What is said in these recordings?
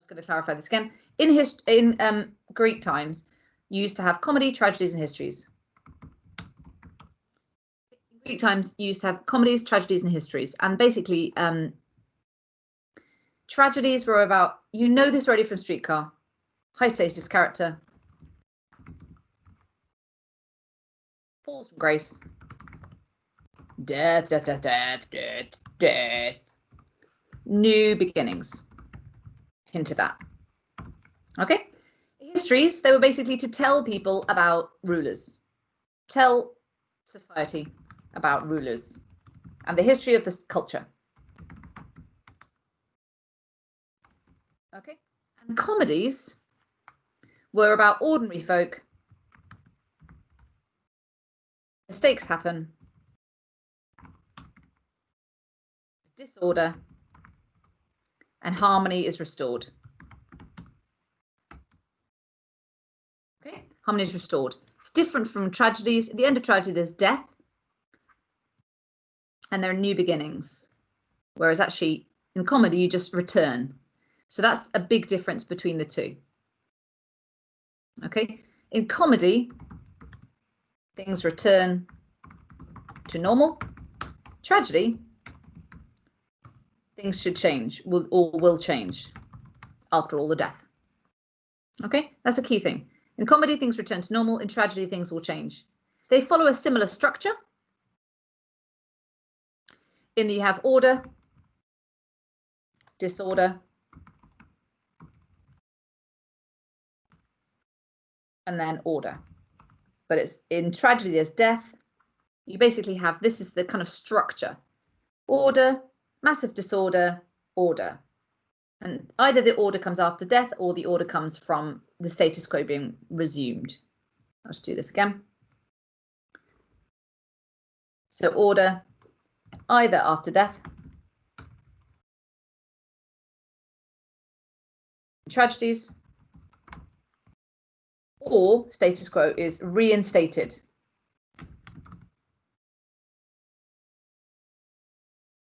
going to clarify this again. In Greek times, you used to have comedy, tragedies, and histories. In Greek times, you used to have comedies, tragedies, and histories. And basically, tragedies were about, you know this already from Streetcar, high status character, falls from grace, death, death, death, death, death, death, new beginnings. Hint of that. Okay. Histories, they were basically to tell people about rulers, tell society about rulers and the history of this culture. Okay. And comedies were about ordinary folk. Mistakes happen. Disorder. And harmony is restored. Okay, harmony is restored. It's different from tragedies. At the end of tragedy, there's death. And there are new beginnings. Whereas actually, in comedy, you just return. So that's a big difference between the two. Okay, in comedy, things return to normal. Tragedy, things should change, will change after all the death. Okay, that's a key thing. In comedy, things return to normal. In tragedy, things will change. They follow a similar structure in that you have order, disorder, and then order. But it's in tragedy, there's death. You basically have, this is the kind of structure. Order, massive disorder, order. And either the order comes after death or the order comes from the status quo being resumed. I'll just do this again. So order, either after death, tragedies, or status quo is reinstated.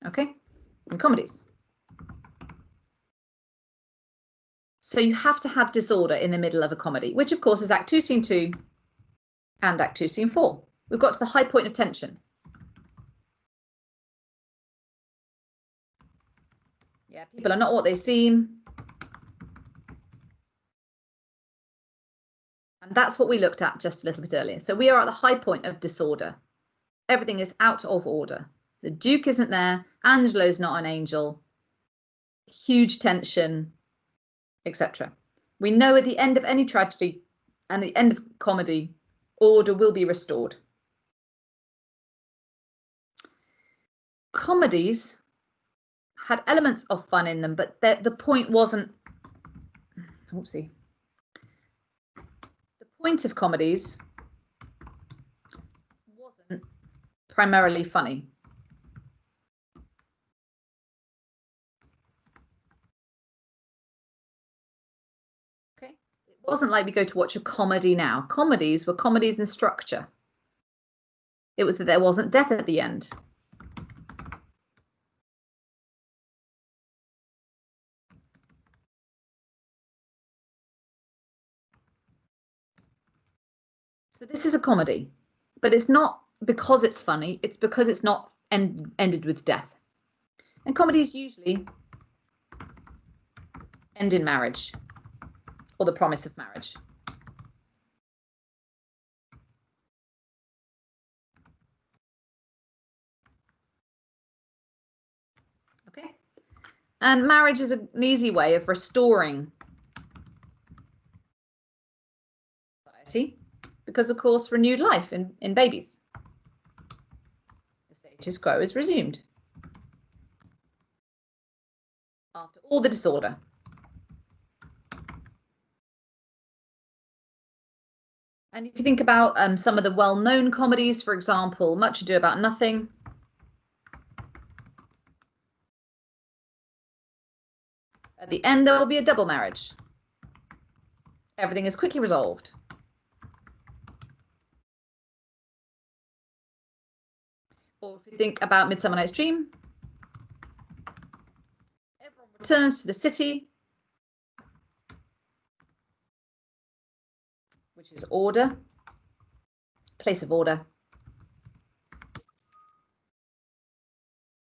Okay, in comedies. So you have to have disorder in the middle of a comedy, which of course is Act 2, Scene 2 and Act 2, Scene 4. We've got to the high point of tension. Yeah, people are not what they seem. And that's what we looked at just a little bit earlier. So we are at the high point of disorder. Everything is out of order. The Duke isn't there. Angelo's not an angel. Huge tension, etc. We know at the end of any tragedy and the end of comedy, order will be restored. Comedies had elements of fun in them, but the point wasn't, oopsie. The point of comedies wasn't primarily funny. Okay, it wasn't like we go to watch a comedy now. Comedies were comedies in structure. It was that there wasn't death at the end. So this is a comedy, but it's not because it's funny, it's because it's not ended with death. And comedies usually end in marriage or the promise of marriage. Okay. And marriage is an easy way of restoring society because, of course, renewed life in babies. The status quo is resumed after all the disorder. And if you think about some of the well-known comedies, for example, Much Ado About Nothing, at the end, there will be a double marriage. Everything is quickly resolved. Or if you think about Midsummer Night's Dream, everyone returns to the city. which is order, place of order.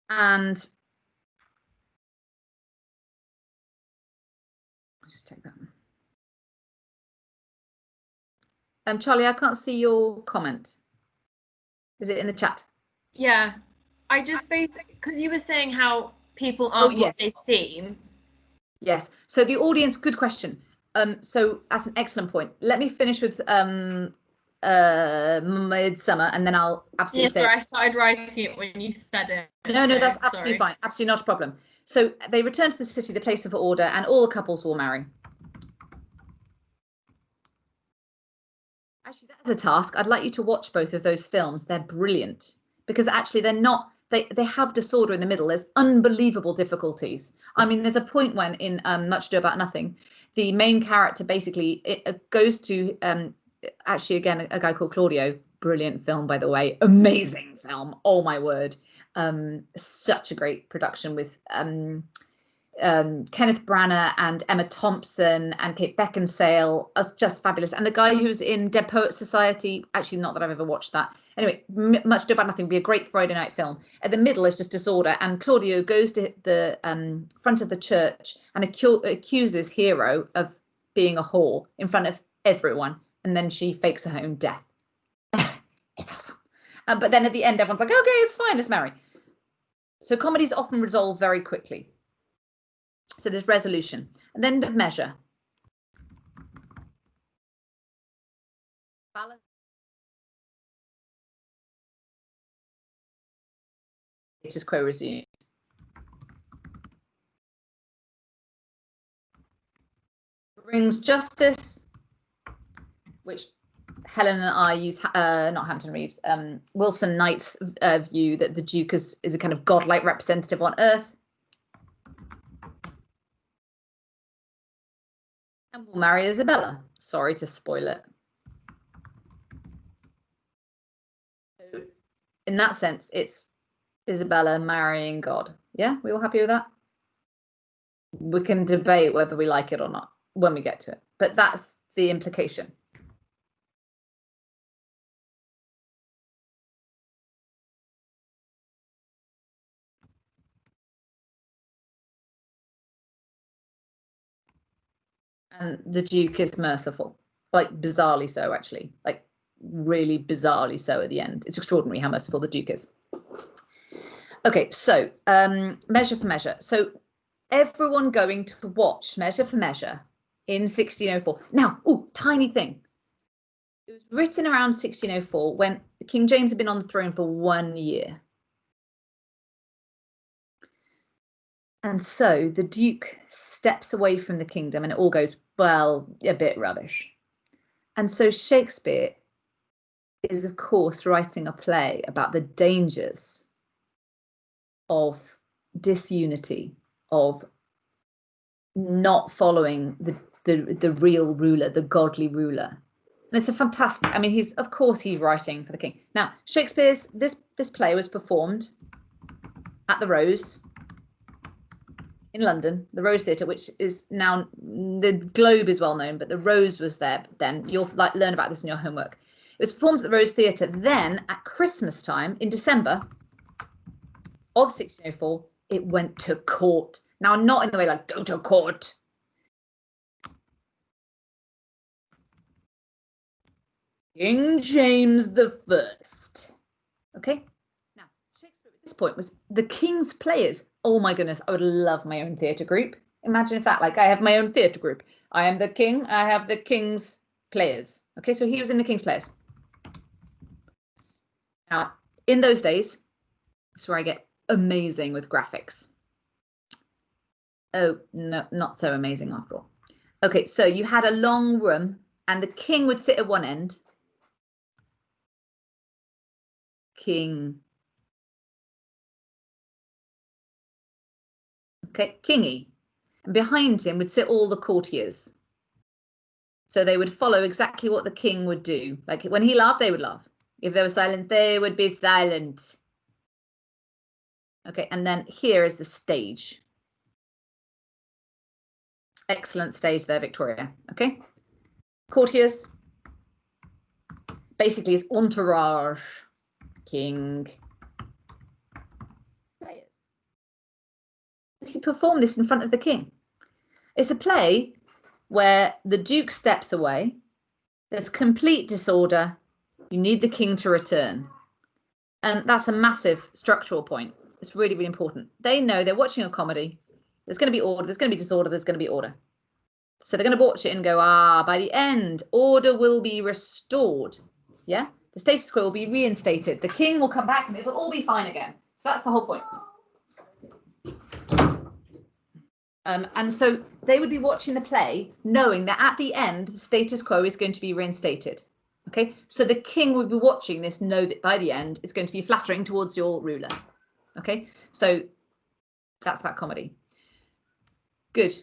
And I'll just take that one. Charlie, I can't see your comment. Is it in the chat? Yeah, I just basically, because you were saying how people aren't what they seem. Yes. So the audience, good question. So that's an excellent point. Let me finish with Midsummer, and then I'll absolutely say. Sorry, I started writing it when you said it. No, that's absolutely fine. Absolutely not a problem. So they return to the city, the place of order, and all the couples will marry. Actually, that is a task. I'd like you to watch both of those films. They're brilliant because actually they're not. They have disorder in the middle. There's unbelievable difficulties. I mean, there's a point when in Much Ado About Nothing, the main character basically goes to actually again a guy called Claudio. Brilliant film, by the way. Amazing film. Oh my word. Such a great production with Kenneth Branagh and Emma Thompson and Kate Beckinsale. Just fabulous. And the guy who's in Dead Poets Society, actually not that I've ever watched that. Anyway, Much Ado About Nothing would be a great Friday night film. At the middle is just disorder, and Claudio goes to the front of the church and accuses Hero of being a whore in front of everyone, and then she fakes her own death. It's awesome. But then at the end, everyone's like, okay, it's fine, let's marry. So comedies often resolve very quickly. So there's resolution, and then the measure. Balance. Status quo resumed. Brings justice, which Helen and I use, not Hampton Reeves, Wilson Knight's view that the Duke is a kind of godlike representative on earth. And will marry Isabella. Sorry to spoil it. So in that sense, it's Isabella marrying God. Yeah, we all happy with that? We can debate whether we like it or not when we get to it, but that's the implication. And the Duke is merciful, like bizarrely so, actually, like really bizarrely so at the end. It's extraordinary how merciful the Duke is. Okay, so Measure for Measure. So everyone going to watch Measure for Measure in 1604. Now, tiny thing. It was written around 1604 when King James had been on the throne for 1 year. And so the Duke steps away from the kingdom and it all goes, well, a bit rubbish. And so Shakespeare is, of course, writing a play about the dangers of disunity, of not following the real ruler, the godly ruler. And it's a fantastic, I mean, he's writing for the king. Now, Shakespeare's, this play was performed at the Rose in London, the Rose Theatre, which is now, the Globe is well known, but the Rose was there then. You'll learn about this in your homework. It was performed at the Rose Theatre. Then at Christmas time in December of 1604, it went to court. Now, not in the way like go to court. King James the First. Okay. Now, Shakespeare at this point was the king's players. Oh my goodness, I would love my own theatre group. Imagine if that, like, I have my own theatre group. I am the king. I have the king's players. Okay, so he was in the king's players. Now, in those days, that's where I get amazing with graphics. Oh, no, not so amazing after all. Okay, so you had a long room and the king would sit at one end. King. Okay, kingy. And behind him would sit all the courtiers. So they would follow exactly what the king would do. Like when he laughed, they would laugh. If they were silent, they would be silent. Okay, and then here is the stage. Excellent stage there, Victoria. Okay. Courtiers, basically his entourage, king, players. He performed this in front of the king. It's a play where the Duke steps away. There's complete disorder. You need the king to return. And that's a massive structural point. It's really, really important. They know they're watching a comedy. There's going to be order. There's going to be disorder. There's going to be order. So they're going to watch it and go, by the end, order will be restored. Yeah? The status quo will be reinstated. The king will come back and it'll all be fine again. So that's the whole point. And so they would be watching the play knowing that at the end, the status quo is going to be reinstated. Okay, so the king would be watching this, know that by the end, it's going to be flattering towards your ruler. Okay, so that's about comedy. Good.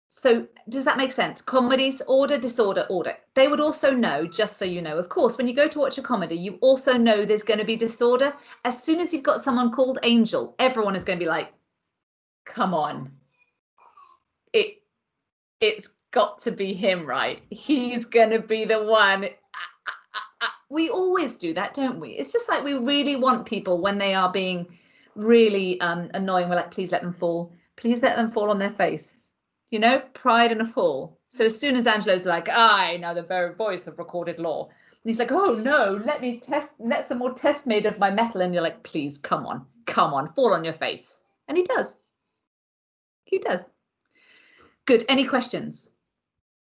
So does that make sense? Comedies, order, disorder, order. They would also know, just so you know, of course, when you go to watch a comedy, you also know there's going to be disorder. As soon as you've got someone called Angel, everyone is going to be like, come on. It's got to be him, right? He's going to be the one. We always do that, don't we? It's just like we really want people when they are being really annoying. We're like, please let them fall. Please let them fall on their face. You know, pride and a fall. So as soon as Angelo's like, I know the very voice of recorded law. And he's like, oh no, let some more test made of my metal. And you're like, please, come on, fall on your face. And he does. He does. Good. Any questions?